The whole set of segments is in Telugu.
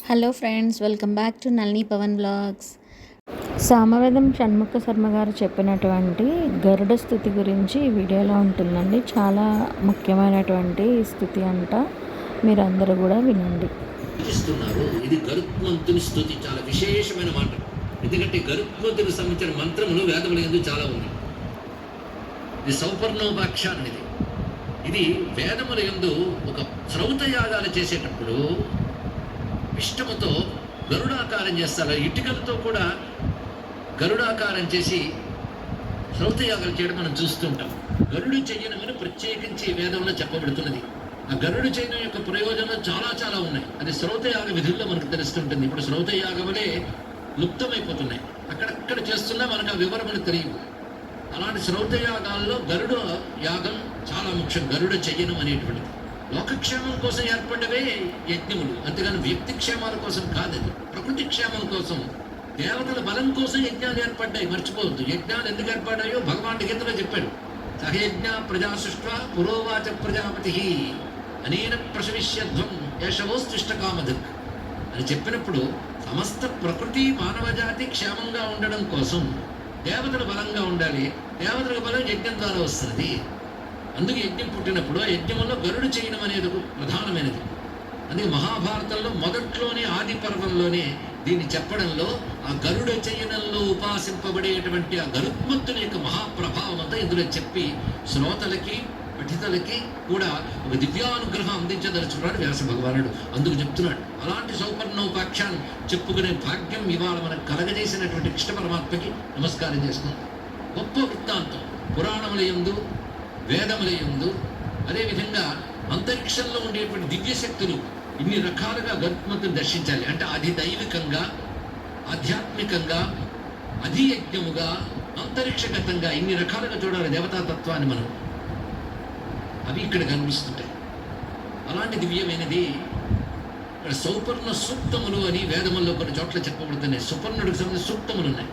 Hello friends, welcome back to Nalini Pavan vlogs. Samavedam Shanmukha Sharma garu చెప్పినటువంటి గరుడ స్తుతి గురించి ఈ వీడియోలో ఉంటుందండి. చాలా ముఖ్యమైనటువంటి స్తుతి అంట, మీరందరూ కూడా వినండి. ఇది గరుత్మంతుని స్తుతి చాలా విశేషమైన మాట. ఎందుకంటే గరుత్మంతునికి సంబంధించిన మంత్రములు వేదముల యందు చాలా ఉన్నాయి. ఇది సౌపర్ణోపాఖ్యానం. ఇది వేదముల యందు ఒక శ్రౌత యాగాలు చేసేటప్పుడు ఇష్టముతో గరుడాకారం చేస్తారు. ఇటుకలతో కూడా గరుడాకారం చేసి శ్రౌతయాగాలు చేయడం మనం చూస్తుంటాం. గరుడు చెయ్యనమని ప్రత్యేకించి వేదంలో చెప్పబడుతున్నది. ఆ గరుడు చేయడం యొక్క ప్రయోజనాలు చాలా చాలా ఉన్నాయి. అది శ్రౌతయాగ విధుల్లో మనకు తెలుస్తుంటుంది. ఇప్పుడు శ్రౌతయాగములే లుప్తమైపోతున్నాయి. అక్కడక్కడ చేస్తున్నా మనకు ఆ వివరములు తెలియవు. అలాంటి శ్రౌతయాగాల్లో గరుడ యాగం చాలా ముఖ్యం. గరుడ చెయ్యనం అనేటువంటిది లోకక్షేమం కోసం ఏర్పడ్డవే యజ్ఞములు, అంతేగాని వ్యక్తి క్షేమాల కోసం కాదది. ప్రకృతి క్షేమం కోసం, దేవతల బలం కోసం యజ్ఞాలు ఏర్పడ్డాయి. మర్చిపోవద్దు. యజ్ఞాలు ఎందుకు ఏర్పడ్డాయో భగవాన్ గీతలో చెప్పాడు. సహయజ్ఞ ప్రజా సృష్ట పురోవాచ ప్రజాపతి అనేన ప్రసవిష్యధ్వం యశవోస్తిష్టకామధక్ అని చెప్పినప్పుడు సమస్త ప్రకృతి మానవ జాతి క్షేమంగా ఉండడం కోసం దేవతలు బలంగా ఉండాలి. దేవతలకు బలం యజ్ఞం ద్వారా వస్తున్నది. అందుకే యజ్ఞం పుట్టినప్పుడు ఆ యజ్ఞంలో గరుడు చేయడం అనేది ఒక ప్రధానమైనది. అందుకే మహాభారతంలో మొదట్లోనే ఆది పర్వంలోనే దీన్ని చెప్పడంలో ఆ గరుడ చయనంలో ఉపాసింపబడేటువంటి ఆ గరుత్మంతుని యొక్క మహాప్రభావం అంతా ఇందులో చెప్పి శ్రోతలకి పఠితలకి కూడా ఒక దివ్యానుగ్రహం అందించదలుచుకున్నాడు వ్యాస భగవానుడు. అందుకు చెప్తున్నాడు. అలాంటి సౌపర్ణోపాఖ్యానం చెప్పుకునే భాగ్యం ఇవాళ మనకు కలగజేసినటువంటి కృష్ణ పరమాత్మకి నమస్కారం చేసుకుందాం. గొప్ప వృత్తాంతం పురాణముల యందు వేదముల యందు, అదేవిధంగా అంతరిక్షంలో ఉండేటువంటి దివ్యశక్తులు ఇన్ని రకాలుగా గరుత్మంతుని దర్శించాలి అంటే అది దైవికంగా, ఆధ్యాత్మికంగా, అధియజ్ఞముగా, అంతరిక్షగతంగా ఇన్ని రకాలుగా చూడాలి దేవతాతత్వాన్ని మనం. అవి ఇక్కడ కనిపిస్తుంటాయి. అలాంటి దివ్యమైనది ఇక్కడ సౌపర్ణ సూక్తములు అని వేదముల్లో కొన్ని చోట్ల చెప్పబడుతున్నాయి. సుపర్ణుడికి సంబంధించిన సూక్తములు ఉన్నాయి.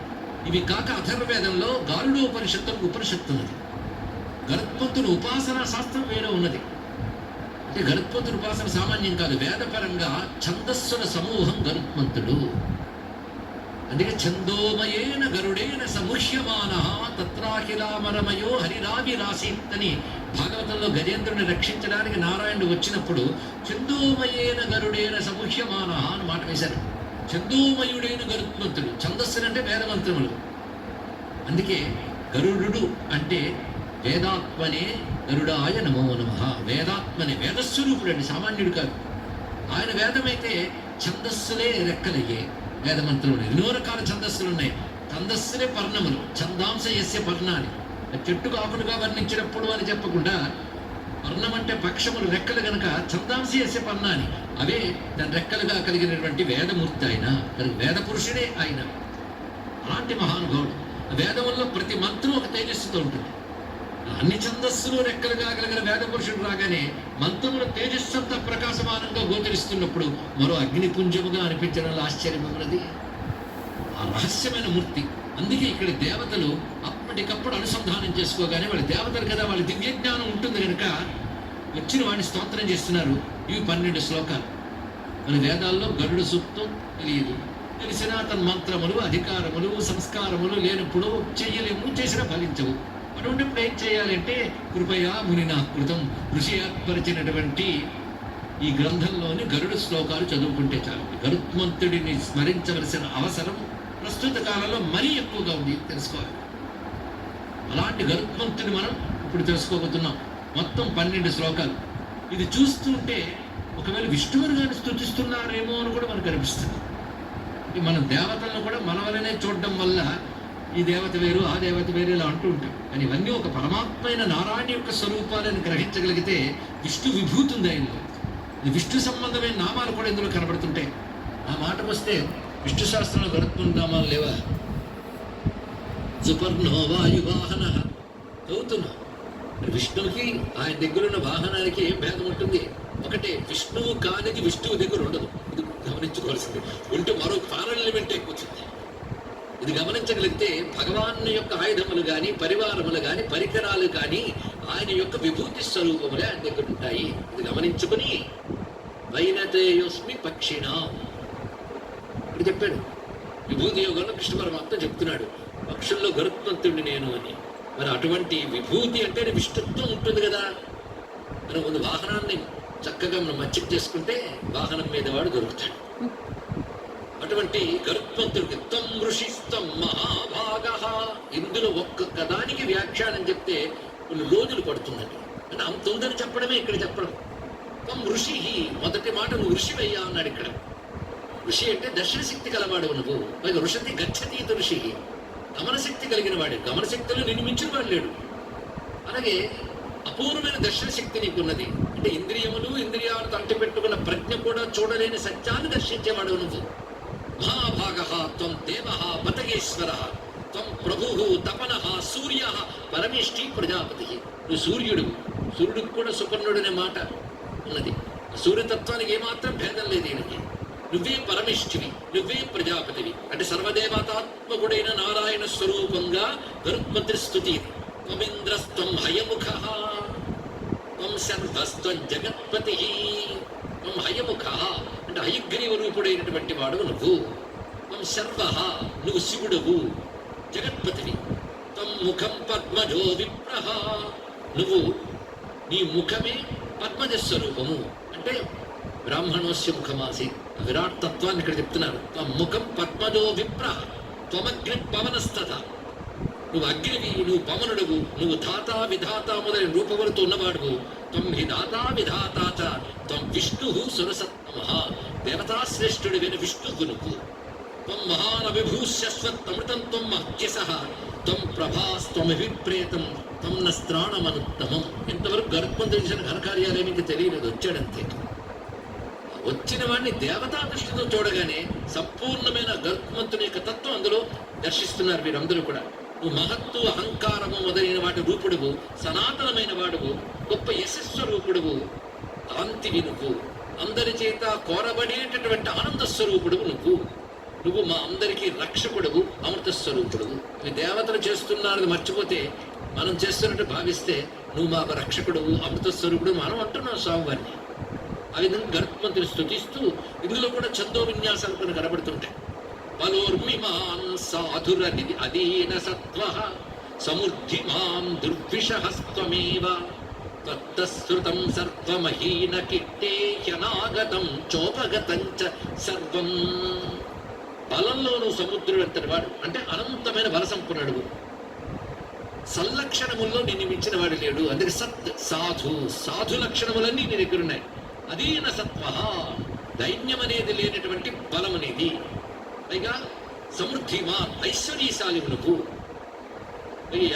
ఇవి కాక అథర్వవేదంలో గారుడోపనిషత్తు ఉపనిషత్తు ఉన్నది. గరుత్మంతుని ఉపాసనా శాస్త్రం వేరే ఉన్నది. అంటే గరుత్మంతుని ఉపాసన సామాన్యం కాదు. వేదపరంగా ఛందస్సుల సమూహం గరుత్మంతుడు. అందుకే ఛందోమయేన గరుడేన సముహ్యమాన తత్రాఖిలామరమయో హరిరావిరాసీత్తని భాగవతంలో గజేంద్రుని రక్షించడానికి నారాయణుడు వచ్చినప్పుడు ఛందోమయేన గరుడేన సముహ్యమాన అని మాట వేశారు. ఛందోమయుడైన గరుత్మంతుడు. ఛందస్సులంటే వేదమంత్రములు. అందుకే గరుడు అంటే వేదాత్మనే గరుడాయ నమో నమః. వేదాత్మనే వేదస్వరూపుడు అండి, సామాన్యుడు కాదు. ఆయన వేదమైతే ఛందస్సులే రెక్కలయ్యే వేదమంత్రములు. ఎన్నో రకాల ఛందస్సులు ఉన్నాయి. ఛందస్సులే పర్ణములు. ఛందాంశ యస్య పర్ణాన్ని చెట్టుకు ఆకులుగా వర్ణించినప్పుడు అని చెప్పకుండా పర్ణం అంటే పక్షములు రెక్కలు గనక ఛందాంశ యస్య పర్ణాన్ని అవే దాని రెక్కలుగా కలిగినటువంటి వేదమూర్తి ఆయన. వేద పురుషుడే ఆయన. అలాంటి మహానుభావుడు. వేదముల్లో ప్రతి మంత్రం ఒక తేజస్సుతో ఉంటుంది. అన్ని ఛందస్సులు రెక్కలుగా కలిగిన వేద పురుషుడు రాగానే మంత్రముల తేజస్సంతా ప్రకాశమానంగా గోచరిస్తున్నప్పుడు మరో అగ్నిపుంజముగా అనిపించడంలో ఆశ్చర్యం ఉన్నది. ఆ రహస్యమైన మూర్తి. అందుకే ఇక్కడ దేవతలు అప్పటికప్పుడు అనుసంధానం చేసుకోగానే వాళ్ళ దేవతలు కదా, వాళ్ళ దివ్య జ్ఞానం ఉంటుంది కనుక వచ్చిన వాడిని స్తోత్రం చేస్తున్నారు. ఇవి 12 శ్లోకాలు. మన వేదాల్లో గరుడ సూక్తం తెలియదు. తెలిసినా తన మంత్రములు, అధికారములు, సంస్కారములు లేనప్పుడు చెయ్యలేము, చేసినా ఫలించవు. అటువంటిప్పుడు ఏం చేయాలంటే కృపయా మునినా కృతం, ఋషి ఏర్పరిచినటువంటి ఈ గ్రంథంలోని గరుడ శ్లోకాలు చదువుకుంటే చాలు. గరుత్మంతుడిని స్మరించవలసిన అవసరం ప్రస్తుత కాలంలో మరీ ఎక్కువగా ఉంది, తెలుసుకోవాలి. అలాంటి గరుత్మంతుని మనం ఇప్పుడు తెలుసుకోబోతున్నాం. మొత్తం 12 శ్లోకాలు. ఇది చూస్తుంటే ఒకవేళ విష్ణువుని గారిని స్తుతిస్తున్నారేమో అని కూడా మనకు అనిపిస్తుంది. మనం దేవతలను కూడా మన వలనే చూడడం వల్ల ఈ దేవత వేరు, ఆ దేవత వేరు ఇలా అంటూ ఉంటాం. కానీ ఇవన్నీ ఒక పరమాత్మైన నారాయణ యొక్క స్వరూపాలను గ్రహించగలిగితే విష్ణు విభూతి ఉంది ఆయనలో. విష్ణు సంబంధమైన నామాలు కూడా ఇందులో కనబడుతుంటాయి. ఆ మాటకు వస్తే విష్ణు శాస్త్రంలో గరుత్మంతుని నామాలు లేవా? సుపర్ణో వాయువాహన చదువుతున్నాం. విష్ణువుకి ఆయన దగ్గర ఉన్న వాహనానికి ఏం భేదం ఉంటుంది? ఒకటే, విష్ణువు కానిది విష్ణువు దగ్గర ఉండదు. ఇది గమనించుకోవాల్సింది. ఉంటే మరో పారల్యమెంట్ ఎక్కువచ్చింది. ఇది గమనించగలిగితే భగవాన్ యొక్క ఆయుధములు కానీ, పరివారములు కానీ, పరికరాలు కానీ ఆయన యొక్క విభూతి స్వరూపములే ఆయన దగ్గర ఉంటాయి. ఇది గమనించుకుని వైనతేయోస్మి పక్షిణ ఇప్పుడు చెప్పాడు. విభూతి యోగంలో కృష్ణ పరమాత్మ చెప్తున్నాడు, పక్షుల్లో గరుత్మంతుడిని నేను అని. మరి అటువంటి విభూతి అంటే విష్ణుత్వం ఉంటుంది కదా. మనం ముందు వాహనాన్ని చక్కగా మనం మచ్చిక చేసుకుంటే వాహనం మీద వాడు దొరుకుతాడు. అటువంటి గరుత్మంతుడికి త్వం ఋషిస్తం మహాభాగ, ఇందులో ఒక్కొక్క దానికి వ్యాఖ్యానం చెప్తే కొన్ని రోజులు పడుతుందండి. అంటే అంత ఉందని చెప్పడమే ఇక్కడ చెప్పడం. త్వం ఋషి, మొదటి మాట నువ్వు ఋషివయ్యా అన్నాడు ఇక్కడ. ఋషి అంటే దర్శన శక్తి కలవాడు నువ్వు. పైగా ఋషతి గచ్చతీత ఋషి, గమనశక్తి కలిగిన వాడు. గమనశక్తిలో నిన్ను మించిన వాడు లేడు. అలాగే అపూర్వమైన దర్శన శక్తి నీకున్నది. అంటే ఇంద్రియాలు తంటి పెట్టుకున్న ప్రజ్ఞ కూడా చూడలేని సత్యాన్ని దర్శించేవాడు నువ్వు. మహాభాగ త్వం దేవ పతగేశ్వర త్వం ప్రభు తపన సూర్య పరమేష్ఠి ప్రజాపతి. నువ్వు సూర్యుడు. సూర్యుడికి కూడా సుపర్ణుడు అనే మాట ఉన్నది. సూర్యతత్వానికి ఏమాత్రం భేదం లేదు ఈయనకి. నువ్వే పరమేష్ఠివి, నువ్వే ప్రజాపతివి. అంటే సర్వదేవతాత్మకుడైన నారాయణ స్వరూపంగా గరుత్మంతుడి స్తుతి. త్వమింద్రస్త్వం హయముఖ త్వం సర్వస్త్వం జగత్పతి త్వం హయముఖ అంటే హయగ్రీవ రూపుడైనటువంటి వాడు నువ్వు. త్వం సర్వ, నువ్వు శివుడవు, జగత్పతివి. త్వం ముఖం పద్మజో విప్రహ, నువ్వు నీ ముఖమే పద్మజ స్వరూపము. అంటే బ్రాహ్మణోస్య ముఖమాసి విరాట్ తత్వాన్ని ఇక్కడ చెప్తున్నారు. త్వం ముఖం పద్మజో విప్రహ త్వమగ్ని పవనస్తత, నువ్వు అగ్నివి, నువ్వు పవనుడువు, నువ్వు ధాత విధాత మొదలైన రూపములతో ఉన్నవాడువు. త్వం హి దాత విధాత చ త్వం విష్ణు సురసత్తమ, దేవతాశ్రేష్ఠుడివైన విష్ణువు నువ్వు. త్వం మహాన విభూష్యశ్వత్తమృతం త్వం మహ్యసః త్వం ప్రభాస్త్వమిప్రేతం త్వం నస్త్రాణమనుత్తమం. ఇంతవరకు గరుత్మంతుడు చేసిన ఘనకార్యాలేమి ఇంక తెలియలేదు, వచ్చాడంతే. వచ్చిన వాడిని దేవతా దృష్టితో చూడగానే సంపూర్ణమైన గరుత్మంతుని యొక్క తత్వం అందులో దర్శిస్తున్నారు వీరందరూ కూడా. నువ్వు మహత్తు అహంకారము మొదలైన వాటి రూపుడువు, సనాతనమైన వాడువు, గొప్ప యశస్వరూపుడువు, కాంతివి నువ్వు, అందరి చేత కోరబడేటటువంటి ఆనంద స్వరూపుడువు నువ్వు. నువ్వు మా అందరికీ రక్షకుడువు, అమృత స్వరూపుడువు. ఇవి దేవతలు చేస్తున్నారని మర్చిపోతే మనం చేస్తున్నట్టు భావిస్తే నువ్వు మాకు రక్షకుడువు, అమృత స్వరూపుడు మనం అంటున్నావు స్వామివారిని. ఆ విధంగా గరుత్మంతుని స్తుతిస్తూ ఇందులో కూడా ఛందో విన్యాసాలు కొన్ని కనబడుతుంటాయి. బలోర్మిమాన్ సాధురది అదీన సత్వః సమృద్ధిమాం దుర్విషహస్త్వమేవ తత్తశ్రుతం సర్వమహీన కిట్టే హ్యనాగతం చోపగతం చ సర్వం. బలంలోనూ సముద్రుడు అంతటి వాడు, అంటే అనంతమైన బల సంపన్నుడు. సల్లక్షణముల్లో నిన్ను మించిన వాడు లేడు. అందుకే సత్ సాధు, సాధు లక్షణములన్నీ నీ దగ్గర ఉన్నాయి. అదీన సత్వ, దైన్యం అనేది లేనటువంటి బలం అనేది. పైగా సమృద్ధిమాన్, ఐశ్వర్యశాలి నువ్వు.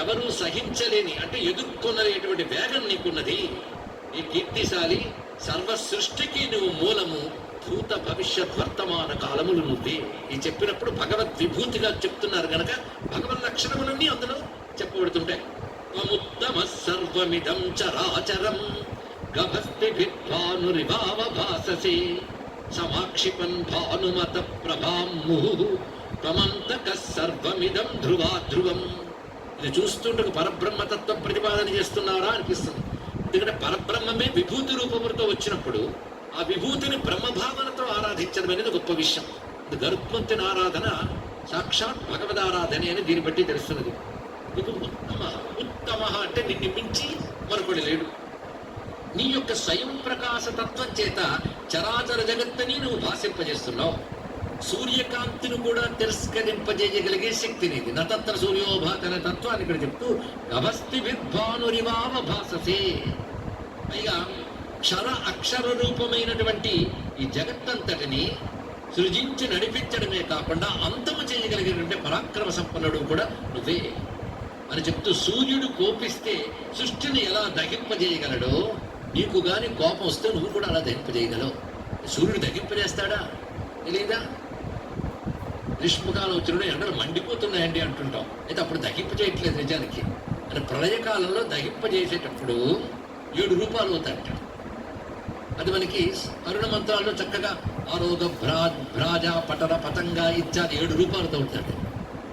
ఎవరు సహించలేని అంటే ఎదుర్కొనలేటువంటి వేగం నీకున్నది. ఈ కీర్తిశాలి, సర్వ సృష్టికి నువ్వు మూలము, భూత భవిష్యత్ వర్తమాన కాలములు నువ్వే. ఈ చెప్పినప్పుడు భగవద్ విభూతిగా చెప్తున్నారు కనుక భగవద్ లక్షణములన్నీ అందులో చెప్పబడుతుంటాయి. త్వముత్తమ సర్వమిదం చరాచరం గభస్తిభిర్భానురివావ భాససే సమాక్షిపన్ భానుమత ప్రభాం ముహు త్వమంతక సర్వమిదం ధ్రువా ధ్రువం. ఇది చూస్తుంటే పరబ్రహ్మతత్వ ప్రతిపాదన చేస్తున్నారా అనిపిస్తుంది. ఎందుకంటే పరబ్రహ్మమే విభూతి రూపములతో వచ్చినప్పుడు ఆ విభూతిని బ్రహ్మభావనతో ఆరాధించడం అనేది గొప్ప విషయం. ఇది గరుత్మంతుని ఆరాధన సాక్షాత్ భగవద్ ఆరాధన అని దీన్ని బట్టి తెలుస్తున్నది. ఇది ఉత్తమ, ఉత్తమ అంటే నిన్ను మించి మరొకటి లేడు. నీ యొక్క స్వయం ప్రకాశ తత్వం చేత చరాచర జగత్తుని నువ్వు భాషింపజేస్తున్నావు. సూర్యకాంతిని కూడా తిరస్కరింపజేయగలిగే శక్తి నీది. నతత్ర సూర్యోభాత అనే తత్వాన్ని ఇక్కడ చెప్తూ గభస్తి విద్వానురివావ భాససే. పైగా క్షర అక్షర రూపమైనటువంటి ఈ జగత్తంతటిని సృజించి నడిపించడమే కాకుండా అంతము చేయగలిగినటువంటి పరాక్రమ సంపన్నుడు కూడా నువ్వే అని చెప్తూ, సూర్యుడు కోపిస్తే సృష్టిని ఎలా దహింపజేయగలడో నీకు గాని కోపం వస్తే నువ్వు కూడా అలా దహింపజేయగలవు. సూర్యుడు దహింపజేస్తాడా? తెలీదా? గ్రీష్మకాలం వచ్చినప్పుడు ఎండలు మండిపోతున్నాయండి అంటుంటాం. అయితే అప్పుడు దహింపజేయట్లేదు నిజానికి. అని ప్రళయకాలంలో దహింపజేసేటప్పుడు 7 రూపాలు అవుతాయంట. అది మనకి అరుణ మంత్రాల్లో చక్కగా ఆరోగ భ్రాజ పటర పతంగ ఇత్యాది 7 రూపాలతో ఉంటాడు.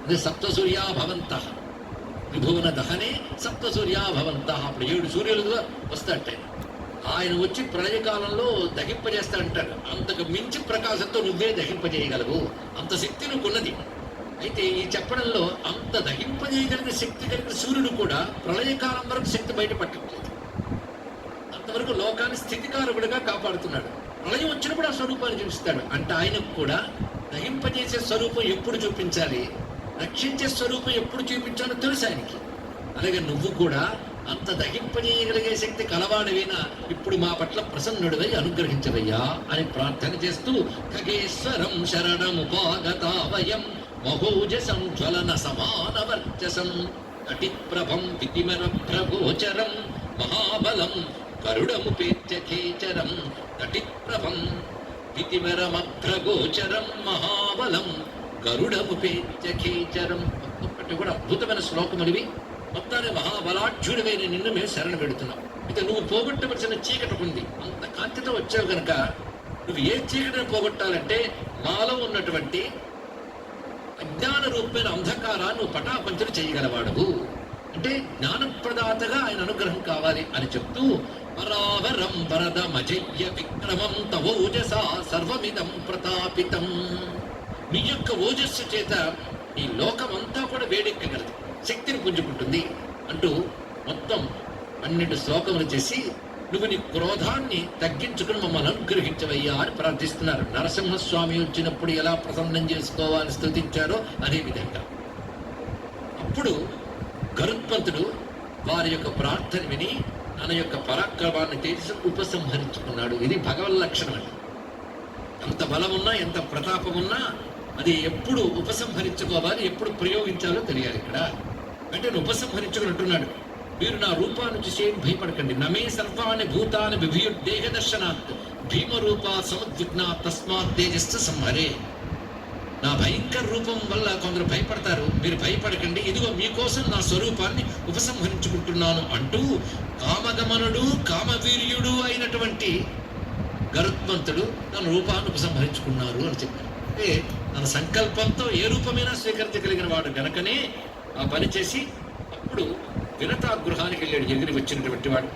అదే సప్తసూర్యా భవంత విభువన దహనే సప్తసూర్యా భవంత. అప్పుడు 7 సూర్యులుగా వస్తాడట. ఆయన వచ్చి ప్రళయకాలంలో దహింపజేస్తాడంటాడు. అంతకు మించి ప్రకాశంతో నువ్వే దహింపజేయగలవు. అంత శక్తి నువ్వున్నది. అయితే ఈ చెప్పడంలో అంత దహింపజేయగలిగిన శక్తి కలిగిన సూర్యుడు కూడా ప్రళయకాలం వరకు శక్తి బయట పట్టట్లేదు. అంతవరకు లోకాన్ని స్థితికారకుడిగా కాపాడుతున్నాడు. ప్రళయం వచ్చినప్పుడు ఆ స్వరూపాన్ని చూపిస్తాడు. అంటే ఆయనకు కూడా దహింపజేసే స్వరూపం ఎప్పుడు చూపించాలి, రక్షించే స్వరూపం ఎప్పుడు చూపించాలో తెలుసు ఆయనకి. అలాగే నువ్వు కూడా అంత దహింపజేయగలిగే శక్తి కలవాడివైనా ఇప్పుడు మా పట్ల ప్రసన్నుడివై అనుగ్రహించవయ్యా అని ప్రార్థన చేస్తూ ఖగేశ్వరం శరణముపాగతావయం మహోజసం జ్వలన సమానవర్చసం కటిప్రభం వితిమర ప్రగోచరం మహాబలం గరుడముపేత్యఖేచరం కటిప్రభం వితిమరమగ్రగోచరం మహాబలం గరుడముపేత్యఖేచరం. ఒక్కొక్కటి కూడా అద్భుతమైన శ్లోకములివి. మొత్తాన్ని మహాబలాఢ్యుడివైన నిన్ను మేము శరణ పెడుతున్నాం. అయితే నువ్వు పోగొట్టవలసిన చీకటి ఉంది. అంత కాంతితో వచ్చావు కనుక నువ్వు ఏ చీకటిని పోగొట్టాలంటే మాలో ఉన్నటువంటి అజ్ఞాన రూపమైన అంధకారాన్ని నువ్వు పటాపంచలు చేయగలవాడవు. అంటే జ్ఞానప్రదాతగా ఆయన అనుగ్రహం కావాలి అని చెప్తూ పరావరం వరదమజయ్య విక్రమం తవోజసా సర్వమిదం ప్రతాపితం. నీ యొక్క ఓజస్సు చేత ఈ లోకమంతా కూడా వేడెక్కగలదు, శక్తిని పుంజుకుంటుంది అంటూ మొత్తం 12 శ్లోకములు చేసి నువ్వు నీ క్రోధాన్ని తగ్గించుకుని మమ్మల్ని అనుగ్రహించవయ్యా అని ప్రార్థిస్తున్నారు. నరసింహస్వామి వచ్చినప్పుడు ఎలా ప్రసన్నం చేసుకోవాలని స్తుతించారో అదే విధంగా అప్పుడు గరుత్మంతుడు వారి యొక్క ప్రార్థన విని తన యొక్క పరాక్రమాన్ని తెలిసి ఉపసంహరించుకున్నాడు. ఇది భగవన్ లక్షణం అండి. ఎంత బలమున్నా ఎంత ప్రతాపమున్నా అది ఎప్పుడు ఉపసంహరించుకోవాలి, ఎప్పుడు ప్రయోగించాలో తెలియాలి. ఇక్కడ అంటే ఉపసంహరించుకున్నట్టున్నాడు. మీరు నా రూపాన్ని చూసి ఏం భయపడకండి. నమే సర్వాణి భూతాన్ని విభియుర్దేహ దర్శనాత్ భీమరూప సముద్విగ్నా తస్మాత్ తేజస్సు సంహరే. నా భయంకర రూపం వల్ల కొందరు భయపడతారు, మీరు భయపడకండి, ఇదిగో మీకోసం నా స్వరూపాన్ని ఉపసంహరించుకుంటున్నాను అంటూ కామగమనుడు కామవీర్యుడు అయినటువంటి గరుత్మంతుడు తన రూపాన్ని ఉపసంహరించుకున్నారు అని చెప్పారు. అంటే తన సంకల్పంతో ఏ రూపమైనా స్వీకరించగలిగిన వాడు గనకనే ఆ పని చేసి అప్పుడు వినతా గృహానికి వెళ్ళాడు ఎగిరి వచ్చినటువంటి వాడు.